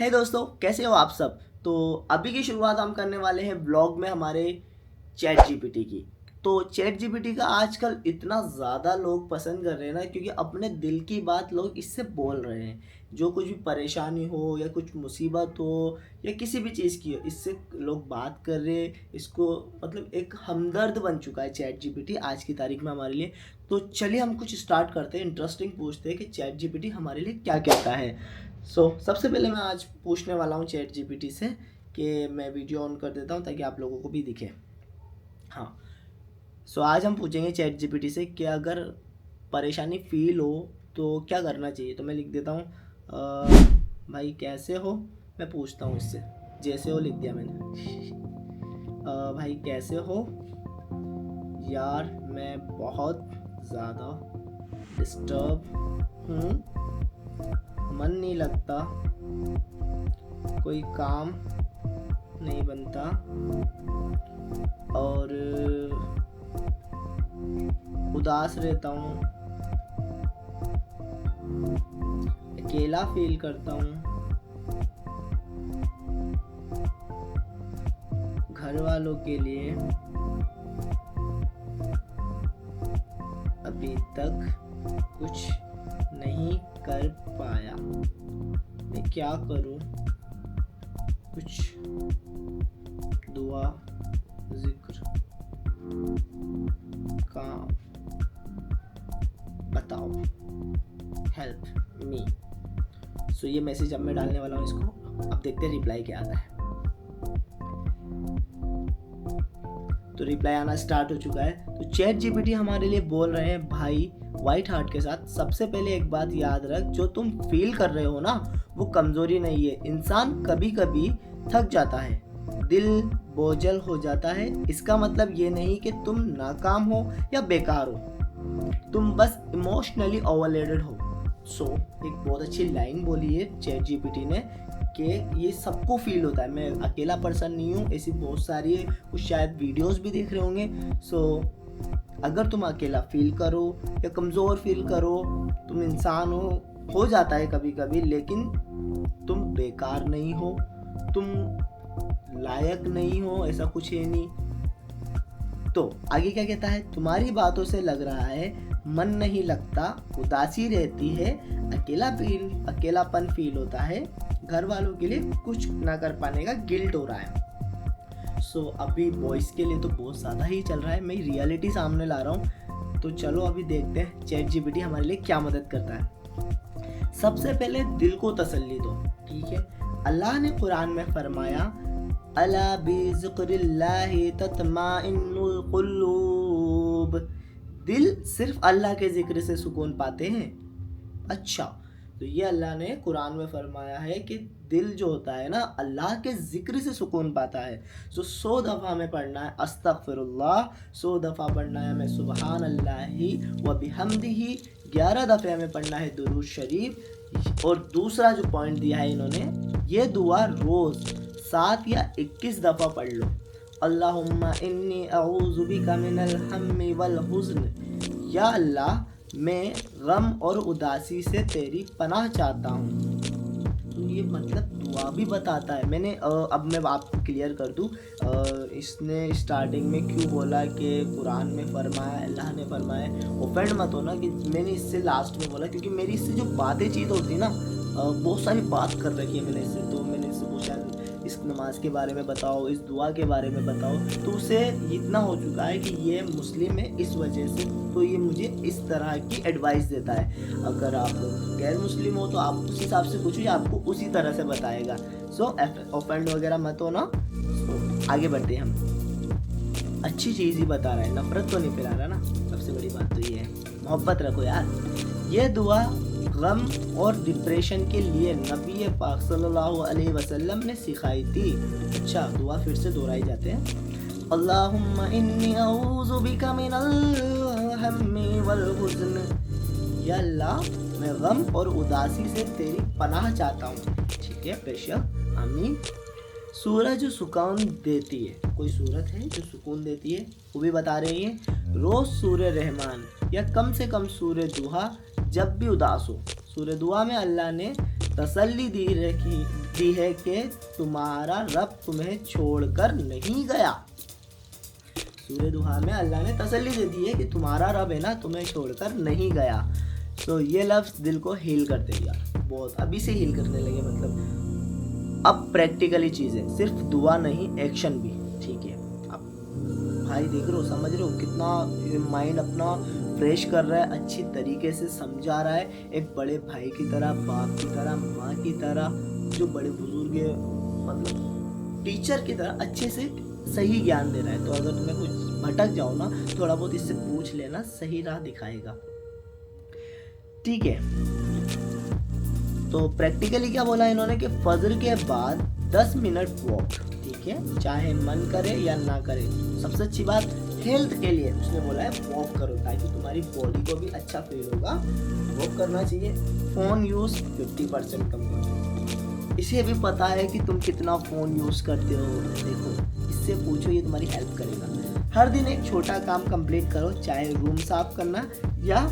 हे दोस्तों, कैसे हो आप सब। तो अभी की शुरुआत हम करने वाले हैं ब्लॉग में हमारे चैट जीपीटी की। तो चैट जीपीटी का आजकल इतना ज़्यादा लोग पसंद कर रहे हैं ना, क्योंकि अपने दिल की बात लोग इससे बोल रहे हैं। जो कुछ भी परेशानी हो या कुछ मुसीबत हो या किसी भी चीज़ की हो, इससे लोग बात कर रहे हैं। इसको मतलब एक हमदर्द बन चुका है चैट जीपीटी आज की तारीख में हमारे लिए। तो चलिए हम कुछ स्टार्ट करते हैं, इंटरेस्टिंग पूछते हैं कि चैट जीपीटी हमारे लिए क्या कहता है। सबसे पहले मैं आज पूछने वाला हूँ चैट जीपीटी से कि मैं वीडियो ऑन कर देता हूँ ताकि आप लोगों को भी दिखे। हाँ, आज हम पूछेंगे चैट जीपीटी से कि अगर परेशानी फील हो तो क्या करना चाहिए। तो मैं लिख देता हूँ भाई कैसे हो। मैं पूछता हूँ इससे, जैसे हो लिख दिया मैंने। भाई कैसे हो यार, मैं बहुत ज़्यादा डिस्टर्ब हूँ, मन नहीं लगता, कोई काम नहीं बनता और उदास रहता हूँ, अकेला फील करता हूँ, घर वालों के लिए अभी तक कुछ नहीं कर पाया, मैं क्या करूं, कुछ दुआ जिक्र काम बताओ, हेल्प मी। ये मैसेज अब मैं डालने वाला हूँ इसको। अब देखते हैं रिप्लाई क्या आता है। तो रिप्लाई आना स्टार्ट हो चुका है। तो चैट जीपीटी हमारे लिए बोल रहे हैं, भाई व्हाइट हार्ट के साथ सबसे पहले एक बात याद रख, जो तुम फील कर रहे हो ना वो कमजोरी नहीं है। इंसान कभी कभी थक जाता है, दिल बोझल हो जाता है। इसका मतलब ये नहीं कि तुम नाकाम हो या बेकार हो, तुम बस इमोशनली ओवरलोडेड हो। एक बहुत अच्छी लाइन बोली है चैट जीपीटी ने कि ये सबको फील होता है, मैं अकेला पर्सन नहीं हूँ। ऐसी बहुत सारी कुछ शायद वीडियोस भी देख रहे होंगे। अगर तुम अकेला फील करो या कमज़ोर फील करो, तुम इंसान हो जाता है कभी कभी, लेकिन तुम बेकार नहीं हो, तुम लायक नहीं हो, ऐसा कुछ है नहीं। तो आगे क्या कहता है, तुम्हारी बातों से लग रहा है मन नहीं लगता, उदासी रहती है, अकेलापन फील होता है, घर वालों के लिए कुछ ना कर पाने का गिल्ट हो रहा है। अभी बॉयज़ के लिए तो बहुत ज़्यादा ही चल रहा है, मैं रियलिटी सामने ला रहा हूँ। तो चलो अभी देखते हैं चैट जीपीटी हमारे लिए क्या मदद करता है। सबसे पहले दिल को तसल्ली दो, ठीक है। अल्लाह ने कुरान में फरमाया, अला बिज़िक्रिल्लाहि तत्माइन्नुल कुलूब, दिल सिर्फ अल्लाह के जिक्र से सुकून पाते हैं। अच्छा, तो ये अल्लाह ने कुरान में फरमाया है कि दिल जो होता है ना, अल्लाह के जिक्र से सुकून पाता है। 100 दफ़ा हमें पढ़ना है अस्तगफिरुल्लाह, 100 दफ़ा पढ़ना है हमें सुबहान अल्लाहि व बिहम्दिही, 11 दफ़े हमें पढ़ना है दुरूद शरीफ। और दूसरा जो पॉइंट दिया है इन्होंने, ये दुआ रोज़ 7 या 21 दफ़ा पढ़ लो। अल्लाहुम्मा इन्नी अऊज़ु बिका मिनल हम्मी वल हुज़्न, या अल्लाह मैं गम और उदासी से तेरी पनाह चाहता हूँ। तो ये मतलब दुआ भी बताता है। मैंने अब मैं आपको क्लियर कर दूँ, इसने स्टार्टिंग में क्यों बोला कि कुरान में फरमाया, अल्लाह ने फरमाया। ऑफेंड मत होना कि मैंने इससे लास्ट में बोला, क्योंकि मेरी इससे जो बातें चीज़ होती ना, बहुत सारी बात कर रखी है मैंने इससे। तो मैंने इससे पूछा इस नमाज के बारे में बताओ, इस दुआ के बारे में बताओ, तो उसे इतना हो चुका है कि ये मुस्लिम है इस वजह से, तो ये मुझे इस तरह की एडवाइस देता है। अगर आप गैर मुस्लिम हो तो आप उस हिसाब से पूछो, या आपको उसी तरह से बताएगा। ऑफेंड वगैरह मत हो ना। आगे बढ़ते हैं हम। अच्छी चीज़ ही बता रहा है, नफरत तो नहीं फैला रहा ना, सबसे बड़ी बात तो ये है। मोहब्बत रखो यार। ये दुआ गम और डिप्रेशन के लिए नबी पाक सल्लल्लाहु अलैहि वसल्लम ने सिखाई थी। अच्छा, दुआ फिर से दोहराई जाते हैं। अल्लाहुम्मा इन्नी अऊज़ु बिका मिनल हम्मी वल हुज़्न, या अल्लाह मैं गम और उदासी से तेरी पनाह चाहता हूँ। ठीक है, बेशक, आमीन। सूरज सुकून देती है, कोई सूरत है जो सुकून देती है, वो भी बता रही है। रोज़ सूर्य रहमान या कम से कम सूर्य दुहा जब भी उदास हो, सूरह दुआ में अल्लाह ने तसल्ली दी है कि तुम्हारा रब तुम्हें छोड़कर नहीं गया। सूरह दुआ में अल्लाह ने तसल्ली दे दी है कि तुम्हारा रब है ना तुम्हें छोड़कर नहीं गया। तो ये लफ्ज़ दिल को हील करते दिया, बहुत अभी से हील करने लगे। मतलब अब प्रैक्टिकली चीज़ें, सिर्फ दुआ नहीं एक्शन भी, ठीक है। अब भाई देख रहे हो, समझ रहे हो कितना माइंड अपना फ्रेश कर रहा है, अच्छी तरीके से समझा रहा है, एक बड़े भाई की तरह, बाप की तरह, माँ की तरह, जो बड़े बुजुर्ग है, मतलब टीचर की तरह अच्छे से सही ज्ञान दे रहा है। तो अगर तुम्हें कुछ भटक जाओ ना, थोड़ा बहुत इससे पूछ लेना, सही राह दिखाएगा, ठीक है। तो प्रैक्टिकली क्या बोला इन्होंने कि फजर के बाद 10 मिनट वॉक, ठीक है, चाहे मन करे या ना करे। सबसे अच्छी बात हेल्थ के लिए उसने बोला है वॉक करो, ताकि तुम्हारी बॉडी को भी अच्छा फील होगा, वॉक करना चाहिए। फ़ोन यूज़ 50% कम करो। इसे भी पता है कि तुम कितना फ़ोन यूज़ करते हो, देखो इससे पूछो, ये तुम्हारी हेल्प करेगा। हर दिन एक छोटा काम कंप्लीट करो, चाहे रूम साफ करना या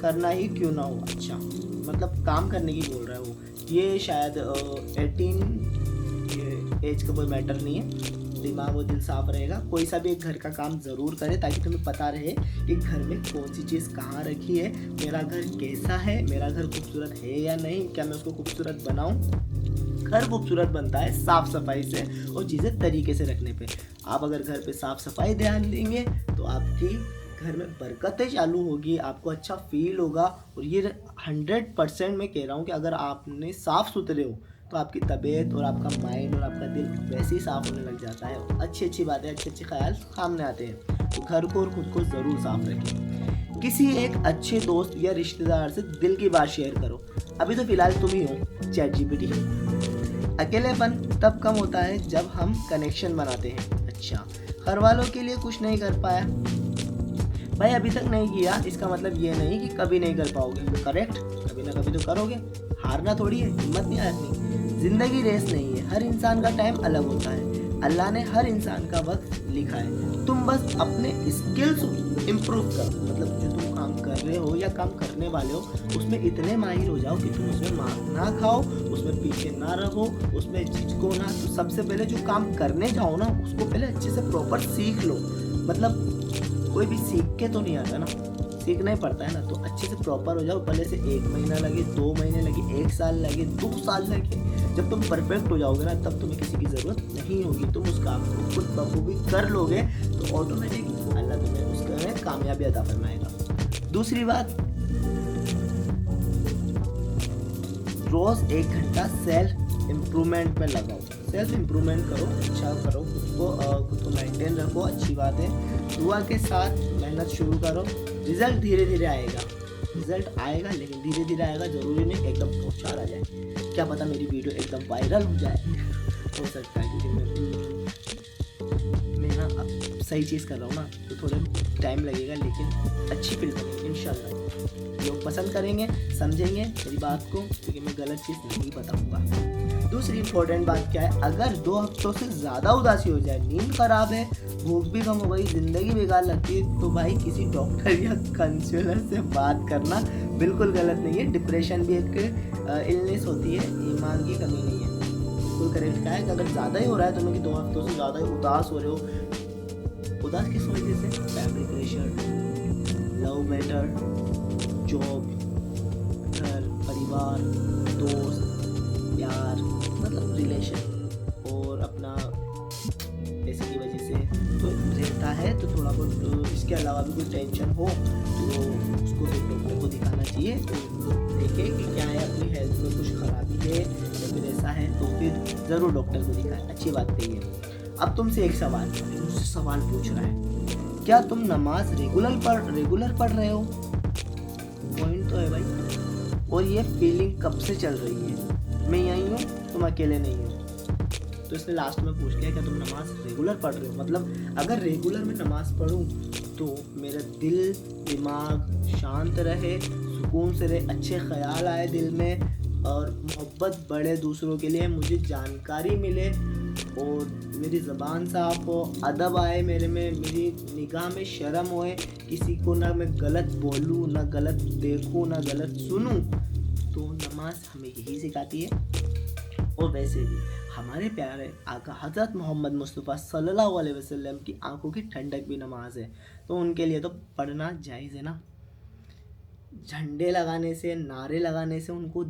करना ही क्यों ना हो। अच्छा, मतलब काम करने की बोल रहा है वो। ये शायद 18 एज का कोई मैटर नहीं है, दिमाग और दिल साफ रहेगा। कोई सा भी एक घर का काम ज़रूर करे, ताकि तुम्हें पता रहे कि घर में कौन सी चीज़ कहाँ रखी है, मेरा घर कैसा है, मेरा घर खूबसूरत है या नहीं, क्या मैं उसको खूबसूरत बनाऊँ। घर खूबसूरत बनता है साफ़ सफाई से और चीज़ें तरीके से रखने पे। आप अगर घर पे साफ़ सफाई ध्यान देंगे तो आपकी घर में बरकतें चालू होगी, आपको अच्छा फील होगा। और ये 100% मैं कह रहा हूँ कि अगर आपने साफ़ सुथरे हो तो आपकी तबीयत और आपका माइंड और आपका दिल वैसे ही साफ़ होने लग जाता है। अच्छी बातें, अच्छे ख्याल सामने आते हैं। तो घर को और खुद को ज़रूर साफ़ रखें। किसी एक अच्छे दोस्त या रिश्तेदार से दिल की बात शेयर करो। अभी तो फ़िलहाल तुम ही हो, ChatGPT। अकेलेपन तब कम होता है जब हम कनेक्शन बनाते हैं। अच्छा, घर वालों के लिए कुछ नहीं कर पाया भाई, अभी तक नहीं किया, इसका मतलब ये नहीं कि कभी नहीं कर पाओगे। करेक्ट, कभी ना कभी तो करोगे, हारना थोड़ी है, हिम्मत नहीं हारनी। जिंदगी रेस नहीं है, हर इंसान का टाइम अलग होता है। अल्लाह ने हर इंसान का वक्त लिखा है, तुम बस अपने स्किल्स इम्प्रूव करो। मतलब जो तुम काम कर रहे हो या काम करने वाले हो, उसमें इतने माहिर हो जाओ कि तुम उसमें मार ना खाओ, उसमें पीछे ना रहो, उसमें झिझको ना। तो सबसे पहले जो काम करने जाओ ना, उसको पहले अच्छे से प्रॉपर सीख लो। मतलब कोई भी सीख के तो नहीं आता ना, सीखना ही पड़ता है ना। तो अच्छे से प्रॉपर हो जाओ, पहले से 1 महीना लगे, 2 महीने लगे, 1 साल लगे, 2 साल लगे, जब तुम परफेक्ट हो जाओगे ना, तब तुम्हें किसी की ज़रूरत नहीं होगी। तुम उस काम को खुद बखूबी कर लोगे तो ऑटोमेटिक अल्लाह तुम्हें उसमें कामयाबी अता फरमाएगा। दूसरी बात, रोज़ 1 घंटा सेल्फ इम्प्रूवमेंट में लगाओ। सेल्फ इम्प्रूवमेंट करो, अच्छा करो, खुद को मेंटेन रखो, अच्छी बात है। दुआ के साथ मेहनत शुरू करो, रिजल्ट धीरे धीरे आएगा। रिजल्ट आएगा लेकिन धीरे धीरे आएगा, ज़रूरी नहीं एकदम पहुँचा आ जाए। क्या पता मेरी वीडियो एकदम वायरल हो जाए, हो सकता है, क्योंकि मैं ना अब सही चीज़ कर रहा हूँ ना, तो थोड़ा टाइम लगेगा लेकिन अच्छी फिल्म बनेगी इंशाल्लाह। लोग पसंद करेंगे, समझेंगे मेरी बात को, क्योंकि मैं गलत चीज़ नहीं बताऊँगा। दूसरी इम्पोर्टेंट बात क्या है, अगर 2 हफ्तों से ज़्यादा उदासी हो जाए, नींद खराब है, भूख भी कम हो गई, ज़िंदगी बेकार लगती है, तो भाई किसी डॉक्टर या काउंसलर से बात करना बिल्कुल गलत नहीं है। डिप्रेशन भी एक इलनेस होती है, ईमान की कमी नहीं है। बिल्कुल करेक्ट क्या है कि अगर ज़्यादा ही हो रहा है तुम्हें कि 2 हफ्तों से ज़्यादा उदास हो रहे हो, उदास किस वजह से? Family pressure, love matter, job, घर, परिवार, दोस्त, प्यार, मतलब रिलेशन और अपना पैसे की वजह से तो रहता है। तो थोड़ा बहुत इसके अलावा भी कोई टेंशन हो तो उसको फिर डॉक्टर को दिखाना चाहिए। तो देखे कि क्या है, अपनी हेल्थ में कुछ खराबी है या फिर ऐसा है, तो फिर ज़रूर डॉक्टर को दिखाएं। अच्छी बात कही है। अब तुमसे एक सवाल, मुझसे सवाल पूछ रहा है, क्या तुम नमाज रेगुलर पढ़ रहे हो? पॉइंट तो है भाई। और ये फीलिंग कब से चल रही है? मैं यहीं हूँ, तुम अकेले नहीं हो। तो इसने लास्ट में पूछ लिया, क्या तुम नमाज रेगुलर पढ़ रहे हो? मतलब अगर रेगुलर में नमाज पढ़ूँ तो मेरा दिल दिमाग शांत रहे, सुकून से रहे, अच्छे ख्याल आए दिल में और मोहब्बत बढ़े दूसरों के लिए, मुझे जानकारी मिले और मेरी ज़बान साफ हो, अदब आए मेरे में, मेरी निगाह में शर्म होए, किसी को ना मैं गलत बोलूँ, ना गलत देखूँ, ना गलत सुनूँ। तो नमाज हमें यही सिखाती है। और वैसे भी हमारे प्यारे आका हज़रत मोहम्मद मुस्तफ़ा सल्लल्लाहु अलैहि वसल्लम की आंखों की ठंडक भी नमाज है, तो उनके लिए तो पढ़ना जायज़ है ना। झंडे लगाने से, नारे लगाने से उनको,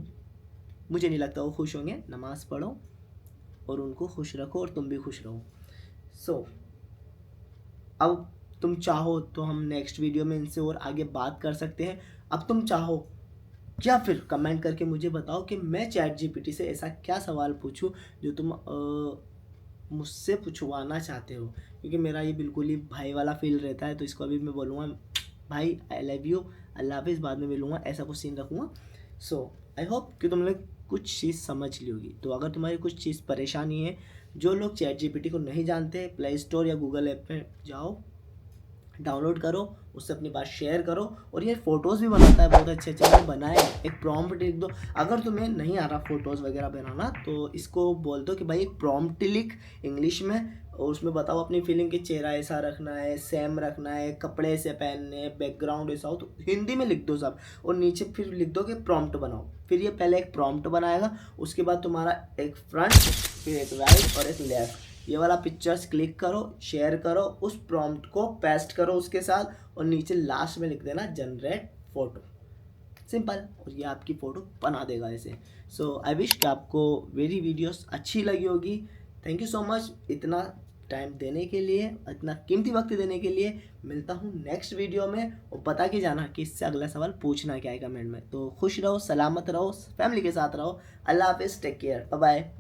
मुझे नहीं लगता वो खुश होंगे। नमाज़ पढ़ो और उनको खुश रखो और तुम भी खुश रहो। सो अब तुम चाहो तो हम नेक्स्ट वीडियो में इनसे और आगे बात कर सकते हैं। अब तुम चाहो या फिर कमेंट करके मुझे बताओ कि मैं चैट जीपीटी से ऐसा क्या सवाल पूछूं जो तुम मुझसे पूछवाना चाहते हो, क्योंकि मेरा ये बिल्कुल ही भाई वाला फील रहता है। तो इसको अभी मैं बोलूँगा भाई आई लव यू, अल्लाह हाफिज़, बाद में मिलूँगा, ऐसा कुछ सीन रखूँगा। सो आई होप कि तुमने कुछ चीज़ समझ ली होगी। तो अगर तुम्हारी कुछ चीज़ परेशानी है, जो लोग चैट जीपीटी को नहीं जानते, प्ले स्टोर या गूगल ऐप पे जाओ, डाउनलोड करो, उससे अपनी बात शेयर करो। और ये फ़ोटोज़ भी बनाता है, बहुत अच्छे अच्छे मैंने बनाए। एक प्रॉम्प्ट लिख दो, अगर तुम्हें नहीं आ रहा फ़ोटोज़ वगैरह बनाना तो इसको बोल दो कि भाई एक प्रॉम्प्ट लिख इंग्लिश में, और उसमें बताओ अपनी फीलिंग कि चेहरा ऐसा रखना है, सेम रखना है, कपड़े ऐसे पहनने हैं, बैकग्राउंड ऐसा हो, तो हिंदी में लिख दो सब। और नीचे फिर लिख दो कि प्रॉम्प्ट बनाओ। फिर ये पहले एक प्रॉम्प्ट बनाएगा, उसके बाद तुम्हारा एक फ्रंट, फिर एक राइट और एक लेफ़्ट, ये वाला पिक्चर्स क्लिक करो, शेयर करो, उस प्रॉम्प्ट को पेस्ट करो उसके साथ, और नीचे लास्ट में लिख देना जनरेट फ़ोटो। सिंपल, और ये आपकी फ़ोटो बना देगा ऐसे। सो आई विश कि आपको मेरी वीडियोस अच्छी लगी होगी। थैंक यू सो मच इतना टाइम देने के लिए, इतना कीमती वक्त देने के लिए। मिलता हूँ नेक्स्ट वीडियो में, और बता के जाना कि इससे अगला सवाल पूछना क्या है कमेंट में। तो खुश रहो, सलामत रहो, फैमिली के साथ रहो। अल्लाह हाफिज़, टेक केयर, बाय बाय।